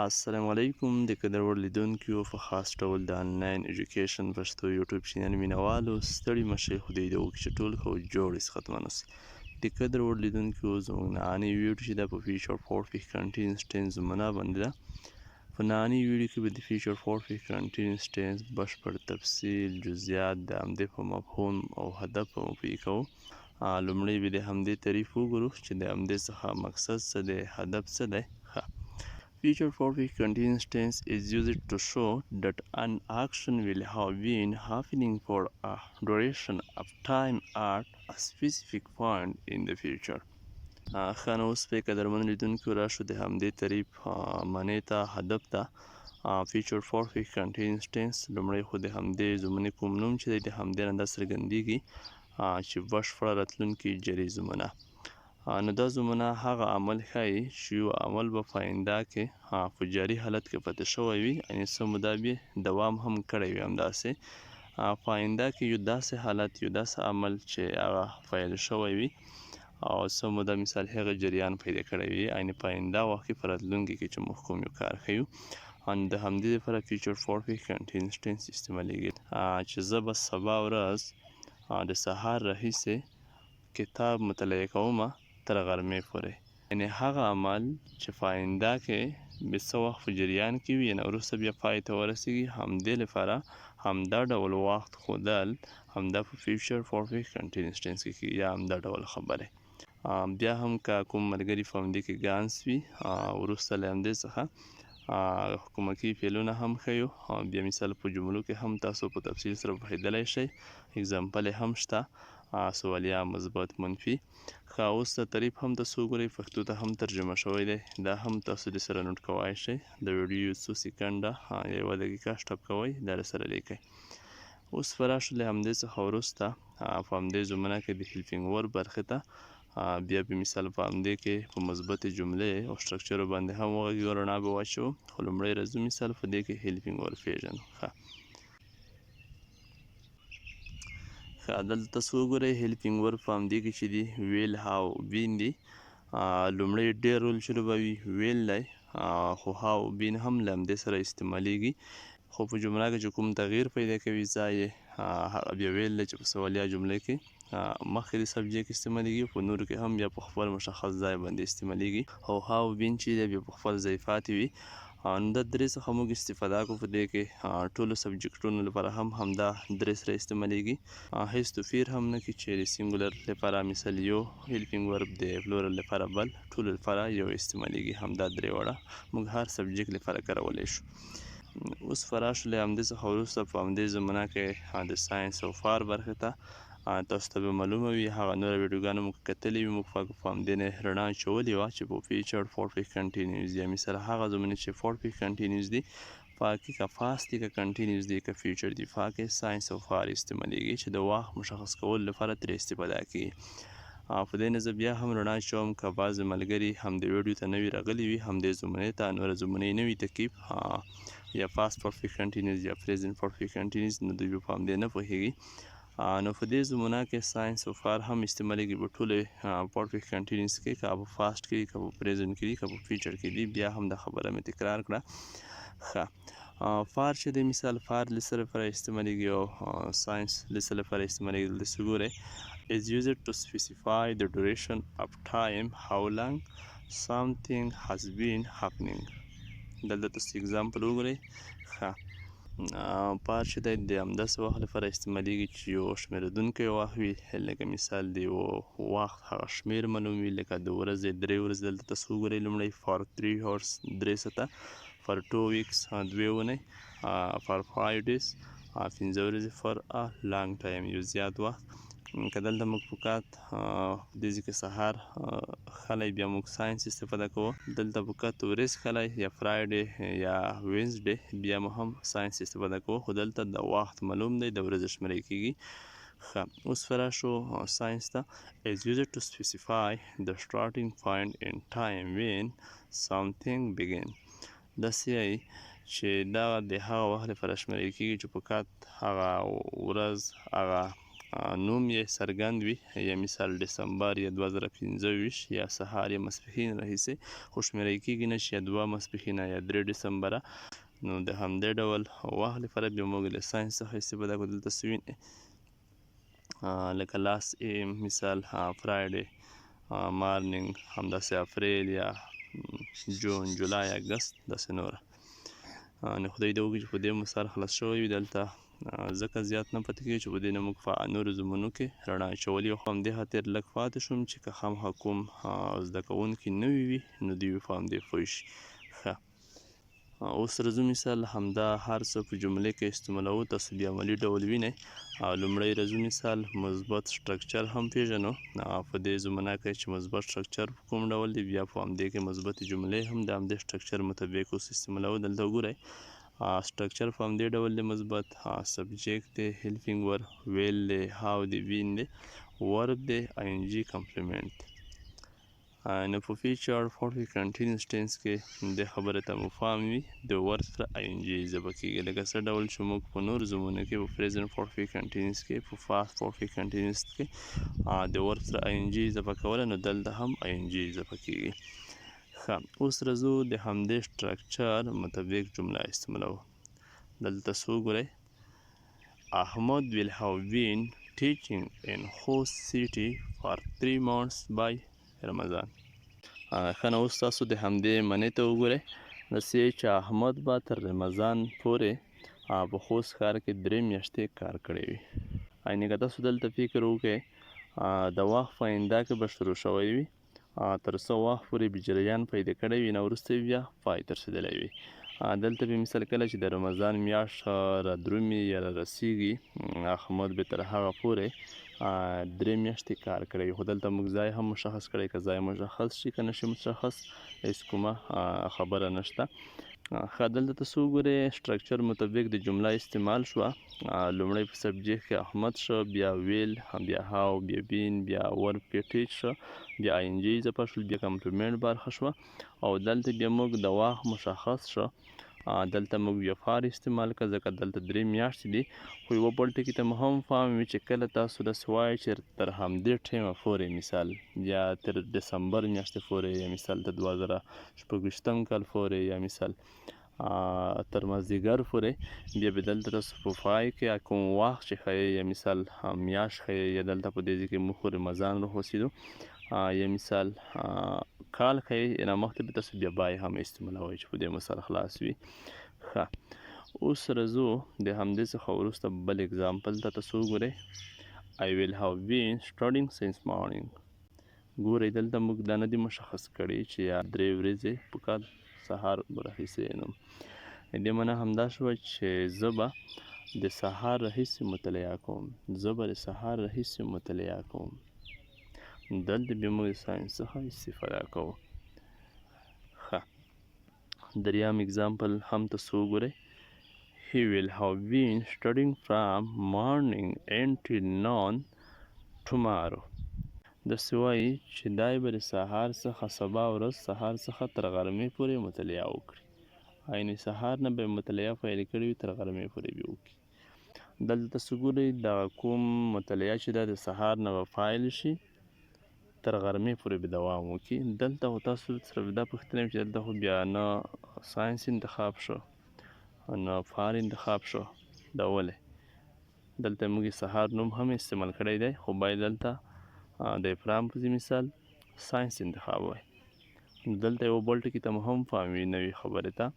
السلام علیکم د قدرور لیدونکو په خاص ډول د انلاین ایجوکیشن پښتو یوټیوب چینل مینوالو ستړي مشئ خدای دې وکړي چې ټول ښه او جوړ ختمونه سي د قدرور لیدونکو زموږ نننۍ ویډیو چې ده په فیچر پرفیکټ کنټینیوس ټینس زمانه باندې ده په نننۍ ویډیو کې به د فیچر پرفیکټ کنټینیوس ټینس بشپړ تفصیل جزئیات د همدې په مفهوم او هدف په مفهوم کوو لومړی به د همدې تعریف وګورو چې د همدې څخه مقصد څه دی هدف څه دی Future perfect continuous tense is used to show that an action will have been happening for a duration of time at a specific point in the future. ښه نو اوس په قدرمن لیدونکو راشو د همدې تعریف معنی ته هدف ته فیچر پرفیکټ کنټینیوس ټینس لومړی خو د همدې زمانې کوم نوم چې دی د همدې نه دا څرګندیږي چې بشپړه راتلونکې جري زمانه نو دا زمانه هغه عمل ښایي چې یو عمل به په آینده کې په جاري حالت کې پاتې شوی وي یعنې څه موده به دوام هم کړی وي همداسې په آینده کې یو داسې حالت یو داسې عمل چې هغه فعال شوی وي او څه موده مثال هغه جریان پیدا کړی وي یعنې په آینده وخت کې په راتلونکي کې چې موږ کوم یو کار ښیو د همدې لپاره فیچر پرفیکټ کنټینیوس ټینس استعمالیږي چې زه به سبا ورځ د سهار راهیسې کتاب مطالعه کومه تر غرمې پورې یعنې هغه عمل چې په آینده کې به څه وخت په جریان کې وي یعنې وروسته بیا پای ته ورسیږي همدې لپاره همدا ډول وخت ښودل همدا په فیچر پرفیکټ کنټینیوس ټینس کې کیږي یا همدا ډول خبرې بیا هم که کوم ملګري په همدې کې ګانس وي وروسته له همدې څخه حکومتي فعلونه هم ښیو بیا مثال په جملو کې هم تاسو په تفصیل سره پوهېدلی شئ اګزامپل یې هم شته سوالیه مثبت منفي ښه اوس د تعریف هم تاسو وګورئ پښتو ته هم ترجمه شوی دی دا هم تاسو د سره نوټ کوای شئ د ویډیو څو سیکنډه یا 1 دقیقه سټاپ کوئ دا سره لیکئ اوس به راشو له همدې څخه وروسته په همدې زمانه کې د هیلپینګ ورب برخې ته بیا به مثال په همدې کې په مثبتې جملې او سټرکچرو باندې هم وغږیږو رڼا به واچوو خو لومړی راځو مثال په دې کې هیلپینګ ورب پیژنو دلته تاسو وګورئ هیلپینګ ورب په همدې کې چې دي ویل هاو بین دي لومړی ډېر رول چې لوبوي ویل دی خو هاو بین هم له همدې سره استعمالیږي خو په جمله کې چې کوم تغییر پیدا کوي ځای یې هغه بیا ویل دی چې په سوالیه جمله کې مخکې د سبجیکټ استعمالیږي په نورو کې هم بیا په خپل مشخص ځای باندې استعمالیږي او هاو بین چې دی بیا په خپل ځای پاتې وي نو دا درې څخه موږ استفاده کوو په دې کې ټولو سبجیکټونو لپاره هم همدا درې سره استعمالیږي هیڅ توپیر هم نه کوي چې د سینګولر لپاره مثال یو هیلپینګ ورب د پلورل لپاره بل ټولو لپاره یو استعمالیږي همدا درې وړه موږ هر سبجیکټ لپاره کارولی شو اوس به راشو له همدې څخه وروسته په همدې زمانه کې د ساینس او فار برخې ته تاسو ته به معلومه وي هغه نوره ویډیوګانې موږ کتلې وي موږ په همدې نه رڼا اچولې وه چې په فیچر پرفیکټ کنټینیوس یا مثال هغه زمانې چې پرفیکټ کنټینیوس دي په کې که فاست دي که کنټینیوس دي که فیچر دي په کې ساینس او فار استعمالیږي چې د وخت مشخص کولو لپاره ترې استفاده کوي په دې نه زه بیا هم رڼا اچوم که بعضې ملګري همدې ویډیو ته نوي راغلي وي همدې زمانې ته نوره زمانې نوي ترکیب یا فاست پرفیکټ کنټینیوس یا پریزنټ پرفیکټ کنټینیوس نو دوی به په همدې نه پوهېږي نو په دې زمانه کې ساینس او فار هم استعمالیږي په ټولې پرفیکټ کنټینیوس کې که په فاست کې که په پریزنټ کې دي که په فیچر کې دي بیا هم دا خبره مې تکرار کړه ښه فار چې د مثال فار له څه لپاره استعمالیږي او ساینس له څه لپاره استعمالیږي دلته ګورئ is used to specify the duration of time how long something has been happening دلته تاسو اګزامپل وګورئ ښه فار چې دی د همداسې وخت لپاره استعمالیږي چې یو شمېرېدونکی وخت وي لکه مثال د یو وخت هغه شمېر معلوم وي لکه د ورځې 3 ورځې دلته تاسو وګورئ لومړی فار 3 هاورس 3 ساعته فار 2 ویکس 2 اونۍ فار 5 ډیز 5 ورځې فار ا لانګ ټایم یو زیات وخت که دلته موږ فقط دې ځای کې سهار ښلی بیا موږ ساینس استفاده کوو دلته فقط ورځ ښلی یا فرایډې یا وینزډې بیا مو هم ساینس استفاده کوو خو دلته د وخت معلوم دی د ورځې شمېرې کیږي ښه اوس به راشو ساینس ته is used to specify the starting point in time when something begin داسې یایي چې دا د هغه وخت لپاره شمېرې کیږي چې فقط هغه ورځ هغه نوم یې څرګند وي، یا مثال ډسمبر یا 2025 یا سهار یا ماسپښین راهیسې خو شمېرل کېږي نه چې یا 2 ماسپښینه یا 3 ډسمبره. نو د همدې ډول وخت لپاره بیا موږ له ساینس څخه استفاده کوو. دلته څه وینئ لکه لاست ایم مثال فرایډې، مارنینګ، همداسې اپریل یا جون، جولای، اګست، داسې نوره. نو خدای دې وکړي چې په دې مثال خلاص شوی وي. دلته ځکه زیات نه پاتې کېږي چې په دې نه موږ په نورو زمونو کې رڼا اچولي او خو همدې خاطر لږ پاتې شوم چې که خامخا کوم زده کوونکي نوي وي نو دوی به په همدې پوه شي. ښه، اوس رزو مثال همدا هر څه په جملې کې استعمالوو. تاسو بیا عملي ډول وینئ. لومړی رزو مثال مثبت سټرکچر هم پیژنو. په دې زمانه کې چې مثبت سټرکچر کوم ډول دی، بیا په همدې کې مثبتې جملې هم د همدې سټرکچر مطابق اوس استعمالوو. دلته وګورئ سټرکچر په همدې ډول دی مثبت. سبجیکټ دی، هیلپینګ ورب، ویل دی، هاو دی، وین دی، ورب دی، آی ان جي کمپلیمنټ. نو په فیچر پرفیکټ کنټینیوس ټینس کې دې خبره ته مو پام وي د ورب سره آی ان جي اضافه کیږي. لکه څه ډول چې موږ په نورو زمونو کې په پریزنټ پرفیکټ کنټینیوس کې، په پاست پرفیکټ کنټینیوس کې د ورب سره آی ان جي اضافه کوله، نو دلته هم آی ان جي اضافه کیږي. ښه، اوس راځو د همدې سټرکچر مطابق جمله استعمالوو. دلته څه وګورئ احمد will have been teaching in host city for 3 months by رمضان. ښه، نو اوس تاسو د همدې معنی ته وګورئ. داسې چې احمد به تر رمضان پورې په خوست ښار کې 3 میاشتې کار کړی وي. یعنې که تاسو دلته فکر وکړئ د وخت په آینده کې به شروع شوی وي، تر څه وخت پورې به جریان پیدا کړی وي، نه وروسته بیا پای ته رسېدلی وي. دلته به مثال کله چې د رمضان میاشت را درومي یا را رسیږي، احمد به تر هغه پورې 3 میاشتې کار کړی. خو دلته موږ ځای هم مشخص کړی، که ځای مشخص شي که نشي مشخص هیڅ کومه خبره نشته. ښه، دلته تاسو وګورئ سټرکچر مطابق د جمله استعمال شوه. لومړی په سبجیکټ کې احمد شو، بیا ویل، بیا هاو، بیا بین، بیا ورب کې ټیچ شو، بیا آی ان جي اضافه شول، بیا کمپلیمنټ برخه شوه، او دلته بیا موږ د وخت مشخص شو. دلته موږ بیا فار استعمال کړه ځکه دلته 3 میاشتې دي. خو یوه بل ټکي ته مو هم پام وي چې کله تاسو داسې وایئ چې تر همدې ټیمه پورې مثال یا تر ډسمبر میاشتې پورې، یا مثال تر 2026 کال پورې، یا مثال تر مازدیګر پورې، بیا به دلته تاسو په پای کې کوم وخت چې ښایي، یا مثال میاشت ښایي، یا دلته په دې ځای کې موږ خو رمضان راوسېدو، یا مثال کال ښایي، نه مخکې به تاسو بیا بای هم استعمالوئ چې په دې مثال خلاص وي. ښه، اوس راځو د همدې څخه وروسته بل اګزامپل ته تاسو وګورئ I will have been studying since morning. ګورئ دلته موږ دا نه دي مشخص کړي چې یا 3 ورځې په کال سهار راهیسې یم. دې معنی همدا شوه چې زه به د سهار راهیسې مطالعه کوم، زه به د سهار راهیسې مطالعه کوم. دلته بیا موږ د ساینس څخه استفاده کوو. ښه، دریم اګزامپل هم تاسو وګورئ He will have been studying from morning until noon tomorrow. داسې وایي چې دی به د سهار څخه سبا ورځ سهار څخه تر غرمې پورې مطالعه وکړي. یعنې سهار نه به یې مطالعه پیل کړې وي، تر غرمې پورې به وکړي. دلته تاسو ګورئ دغه کوم مطالعه چې ده د سهار نه به پیل شي، تر غرمې پورې به دوام وکړي. دلته خو تاسو سره دا پوښتنه وي چې دلته خو بیا نه ساینس انتخاب شو، نه فار انتخاب شو، دا ولې؟ دلته موږ سهار نوم هم استعمال کړی دی، خو باید دلته د افرام په ځای مثال ساینس انتخاب وای. دلته یو بل ټکي ته مو هم پام وي نوې خبرې ته،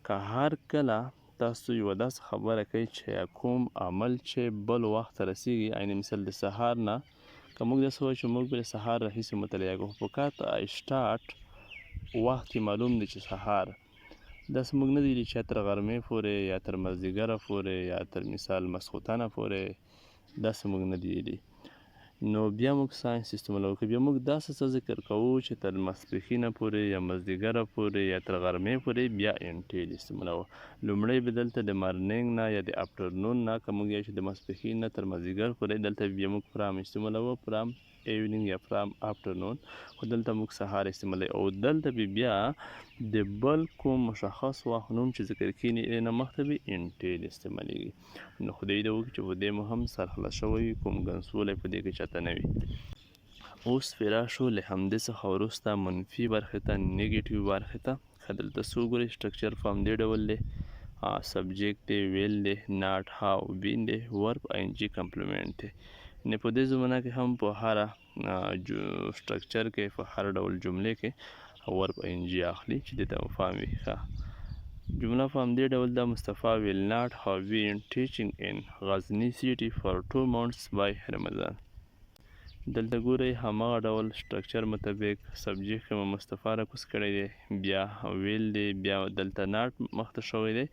که هر کله تاسو یوه داسې خبره کوئ چې کوم عمل چې بل وخت ته رسیږي، یعنې مثال د سهار نه که موږ داسې وایو چې موږ به د سهار راهیسې مطالعه کوو، په کار ته اسټارټ وخت یې معلوم دی چې سهار، داسې موږ نه دی ویلي چې تر غرمې پورې، یا تر مازدیګره پورې، یا تر مثال ماسخوتنه پورې، داسې موږ نه دی ویلي. نو بیا موږ ساینس استعمالوو. که بیا موږ داسې څه ذکر کوو چې تر ماسپښینه پورې، یا مازدیګره پورې، یا تر غرمې پورې، بیا انټیل استعمالوو. لومړی به دلته د مارنینګ نه یا د افټرنون نه، که موږ یو چې د ماسپښین نه تر مازدیګر پورې، دلته بیا موږ پرام استعمالوو. پرام evening یا from afternoon خو دلته موږ سهار استعمالوي او دلته بیا د بل کوم مشخص وخت نوم چې ذکر کېږي نه مخته به انټیل استعمالیږي نو خدای دې وکړي چې په دې مو هم سرخلاص شوی وي کوم ګنسولی په دې کې چاته نه وي اوس فی راشو له همدې څخه وروسته منفي برخې ته نیګیټیو برخې ته ښه دلته څه وګورئ سټرکچر په همدې ډول دی سبجیکټ دی ویل دی ناټ هاو بین دی ورب آینجي کمپلیمنټ دی یعنې په دې زمانه کې هم په هره سټرکچر کې په هر ډول جملې کې ورب آینجي اخلي چې دې ته مفهم وي ښه جمله په همدې ډول ده مصطفی ویل ناټ هاو بین ټیچینګ ان غزني سیټي فار 2 months بای رمضان دلته ګورئ هماغه ډول سټرکچر مطابق سبجیکټ کې مو مصطفی راکوز کړی دی بیا ویل دی بیا دلته ناټ مخته شوی دی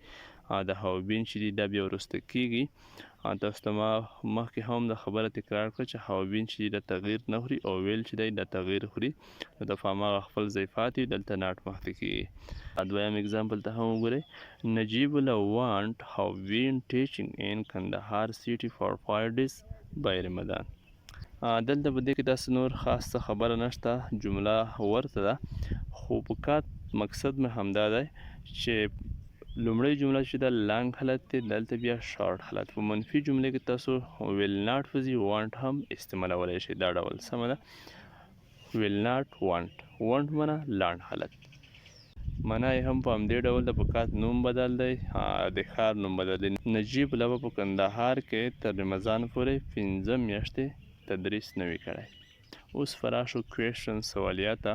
د هاوبین چې دی دا بیا وروسته کیږي تاسو ته ما مخکې هم د خبره تکرار کړه چې هاوبین چې دی دا تغییر نه خوري او ویل چې دی دا تغییر خوري نو د په هماغه خپل ځای پاتې دلته ناټ مخته کیږي دویم اگزامپل ته هم وګورئ نجیب الله وانټ هاوبین ټیچینګ ان کندهار سیټي فار 5 days بای رمضان دلته په دې کې داسې نور خاص څه خبره نشته جمله ورته ده خو په کات مقصد مې همدا دی چې لومړی جمله چې ده لانګ حالت دی دلته بیا شارټ حالت په منفي جملې کې تاسو ویل ناټ په ځای وانټ هم استعمالولی شئ دا ډول سمه ده ویل ناټ وانټ معنی لانډ حالت معنا یې هم په همدې ډول د په کات نوم بدل دی د ښار نوم بدل دی نجیب الله په کندهار کې تر رمضان پورې 15 میاشتې تدریس نوی کړی اوس فراشو کویشن سوالیات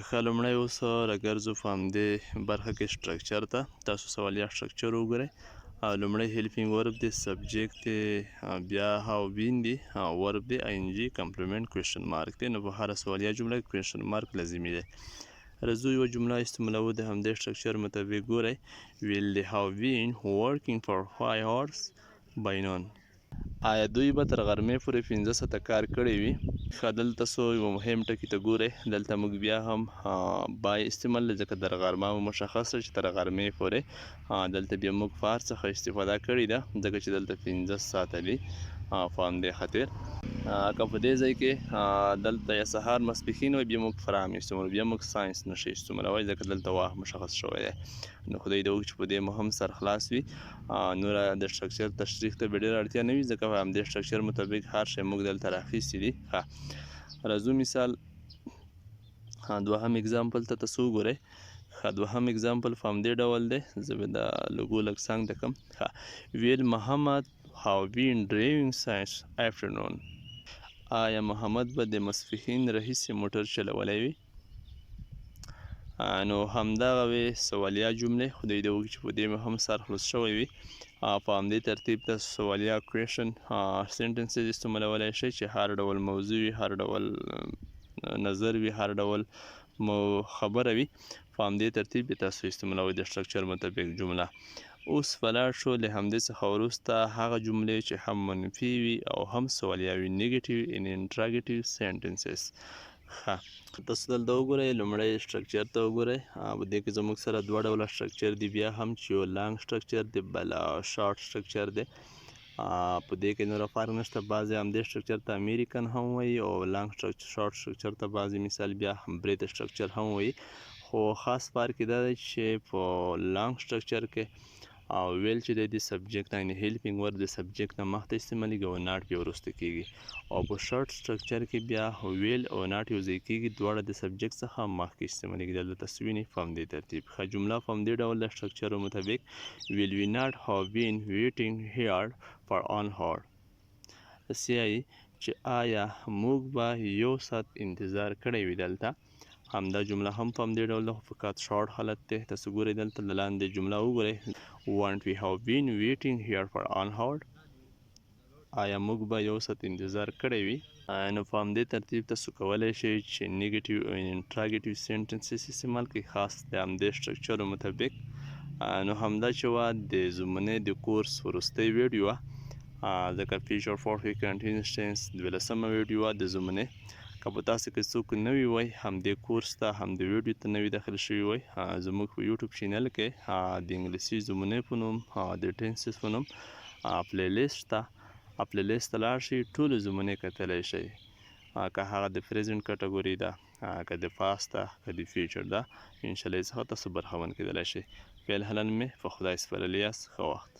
ښه لومړی اوس راګرځو په همدې برخه کې سټرکچر ته تاسو سوالیات سټرکچر وګورئ لومړی هیلپینګ ورب دی سبجیکټ دی بیا هاو بین دی ورب دی آینجي کمپلیمنټ کویشن مارک دی نو په هره سوالیه جمله کې کویشن مارک لازمي دی راځو یوه جمله استعمالوو د همدې سټرکچر مطابق ګورئ ویل دی هاو بین ورکینګ فار 5 hours by noon آیا دوی به تر غرمې پورې 15 ساعته کار کړی وي ښه دلته څو یوه مهم ټکي ته ګورئ دلته موږ بیا هم بای استعمال ځکه تر غرمه مشخص چې تر غرمې پورې دلته بیا موږ فار څخه استفاده کړې ده ځکه چې دلته 15 ساعته دي په همدې خاطر که په دې ځای کې دلته یا سهار ماسپښین وي بیا موږ فرام استعمالوو بیا موږ ساینس نشي استعمالولی ځکه دلته وخت مشخص شوی دی نو خدای دې وکړي چې په دې مو هم سر خلاص وي نوره د سټرکچر تشریح ته به ډېره اړتیا نه وي ځکه په همدې سټرکچر مطابق هر شی موږ دلته راخیستي دي ښه راځو مثال دوهم اگزامپل ته تاسو وګورئ ښه دوهم اگزامپل په همدې ډول دی زه به د لوګو لږ څنګ ته کړم ښه ویل محمد هاو بین ډرایوینګ ساینس افټرنون آیا محمد به د ماسپښین راهیسې موټر چلولی وي نو همدغه وې سوالیه جملې خدای دې وکړي چې په دې مې هم سر خلاص شوی وي په همدې ترتیب تاسو سوالیه کویشن سینټنسز استعمالولی شئ چې هر ډول موضوع وي هر ډول نظر وي هر ډول مو خبره وي په همدې ترتیب یې تاسو استعمالوئ د سټرکچر مطابق جمله اوس ولاړ شو له همدې څخه وروسته هغه جملې چې هم منفي وي او هم سوالیه وي نیګیټیو ان انټراګیټیو سینټنسز ښه تاسو دلته وګورئ لومړی سټرکچر ته وګورئ په دې کې زموږ سره دوه ډوله سټرکچر دي بیا هم چې یو لانګ سټرکچر دی بل شارټ سټرکچر دی په دې کې نوره فرق نشته بعضې همدې سټرکچر ته امیریکن هم وایي او لانګ شارټ سټرکچر ته بعضې مثال بیا هم برید سټرکچر هم وایي خو خاص فرق یې دا دی چې په لانګ سټرکچر کې ویل چې دی د سبجیکټ یعنې هیلپینګ ورب د سبجیکټ نه مخته استعمالیږي او ناټ بیا وروسته کیږي او په شارټ سټرکچر کې بیا ویل او ناټ یو ځای کیږي دواړه د سبجیکټ څخه مخکې استعمالیږي دلته تاسو وینئ په همدې ترتیب ښه جمله په همدې ډول د سټرکچر مطابق ویل وي ناټ هاو بین ویټینګ هیر فار آن هار سیایي چې آیا موږ به یو ساعت انتظار کړی وي دلته همدا جمله هم په همدې ډول ده فقط شارټ حالت دی تاسو ګورئ دلته د لاندې جمله وګورئ وانټ وي هاو بین ویټینګ هیر فار آن هاور آیا موږ به یو ساعت انتظار کړی وي نو په همدې ترتیب تاسو کولی شئ چې نیګیټیو او انټراګیټیو سینټنسز استعمال کړئ خاص د همدې سټرکچرو مطابق نو همدا چې وه د زمونې د کورس وروستۍ ویډیو وه ځکه فیچر فور کنټینیوس ټینس 12مه ویډیو وه د زمونې که په تاسو کې څوک نوي وای همدې کورس ته همدې ویډیو ته نوي داخل شوي وای زموږ په یوټیوب چینل کې د انګلیسي زمونې په نوم د ټینسز په نوم پلی لیست ته پلی لیست ته لاړ شئ ټولو زمونې کتلی شئ که هغه د پریزنټ کټګوري ده که د پاست ده که د فیوچر ده انشاءالله څخه تاسو برخمن کیدلی شئ فعل حالا مې په خدای سپارلی یاست ښه وخت